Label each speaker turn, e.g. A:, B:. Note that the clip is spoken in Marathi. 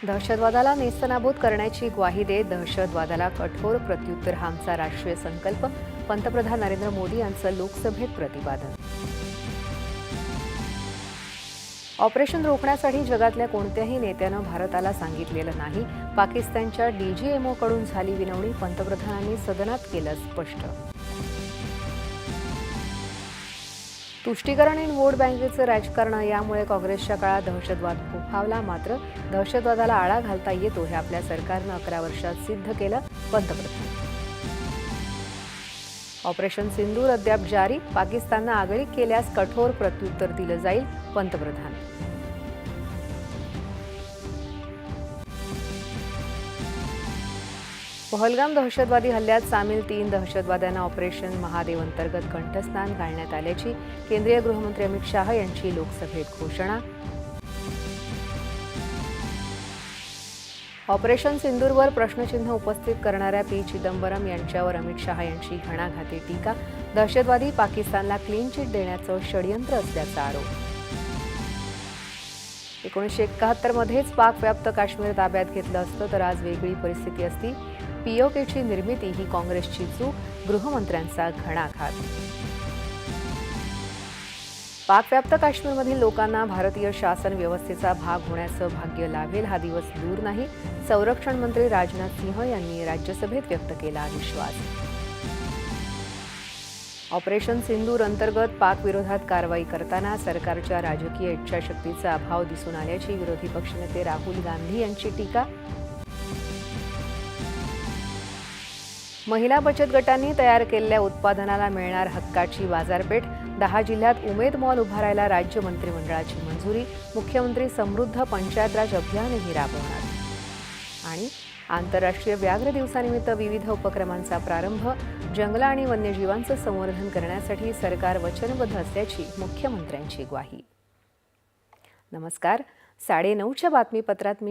A: दहशतवादाला नेस्तनाबूत करण्याची ग्वाही देत दहशतवादाला कठोर प्रत्युत्तर हा आमचा राष्ट्रीय संकल्प, पंतप्रधान नरेंद्र मोदी यांचं लोकसभेत प्रतिपादन. ऑपरेशन रोखण्यासाठी जगातल्या कोणत्याही नेत्यानं भारताला सांगितलेलं नाही. पाकिस्तानच्या डीजीएमओकडून झाली विनवणी, पंतप्रधानांनी सदनात केलं स्पष्ट. तुष्टीकरण आणि वोट बँकेचं राजकारण, यामुळे काँग्रेसच्या काळात दहशतवाद फोफावला. मात्र दहशतवादाला आळा घालता येतो हे आपल्या सरकारनं 11 वर्षात सिद्ध केलं, पंतप्रधान. ऑपरेशन सिंदूर अद्याप जारी, पाकिस्ताननं आगळीक केल्यास कठोर प्रत्युत्तर दिलं जाईल, पंतप्रधान. पहलगाम दहशतवादी हल्ल्यात सामील 3 दहशतवाद्यांना ऑपरेशन महादेव अंतर्गत कंठस्नान घालण्यात आल्याची केंद्रीय गृहमंत्री अमित शाह यांची लोकसभेत घोषणा. ऑपरेशन सिंदूरवर प्रश्नचिन्ह उपस्थित करणाऱ्या पी चिदंबरम यांच्यावर अमित शाह यांची घणाघाती टीका. दहशतवादी पाकिस्तानला क्लीन चिट देण्याचं षडयंत्र असल्याचा आरोप. 1971 मध्येच पाकव्याप्त काश्मीर ताब्यात घेतलं असतं तर आज वेगळी परिस्थिती असती. पीओकेची निर्मिती ही काँग्रेसची चूक, गृहमंत्र्यांचा घणाघात. पाकव्याप्त काश्मीरमधील लोकांना भारतीय शासन व्यवस्थेचा भाग होण्याचं भाग्य लाभेल हा दिवस दूर नाही, संरक्षण मंत्री राजनाथ सिंह यांनी राज्यसभेत व्यक्त केला विश्वास. ऑपरेशन सिंदूर अंतर्गत पाक विरोधात कारवाई करताना सरकारच्या राजकीय इच्छाशक्तीचा अभाव दिसून आल्याची विरोधी पक्षनेते राहुल गांधी यांची टीका. महिला बचत गटांनी तयार केलेल्या उत्पादनाला मिळणार हक्काची बाजारपेठ. 10 जिल्ह्यात उमेद मॉल उभारायला राज्य मंत्रिमंडळाची मंजुरी. मुख्यमंत्री समृद्ध पंचायत राज अभियानही राबवणार. आणि आंतरराष्ट्रीय व्याघ्र दिवसानिमित्त विविध उपक्रमांचा प्रारंभ. जंगलं आणि वन्यजीवांचं संवर्धन करण्यासाठी सरकार वचनबद्ध असल्याची मुख्यमंत्र्यांची ग्वाही. नमस्कार, 9:30च्या बातमीपत्रात मी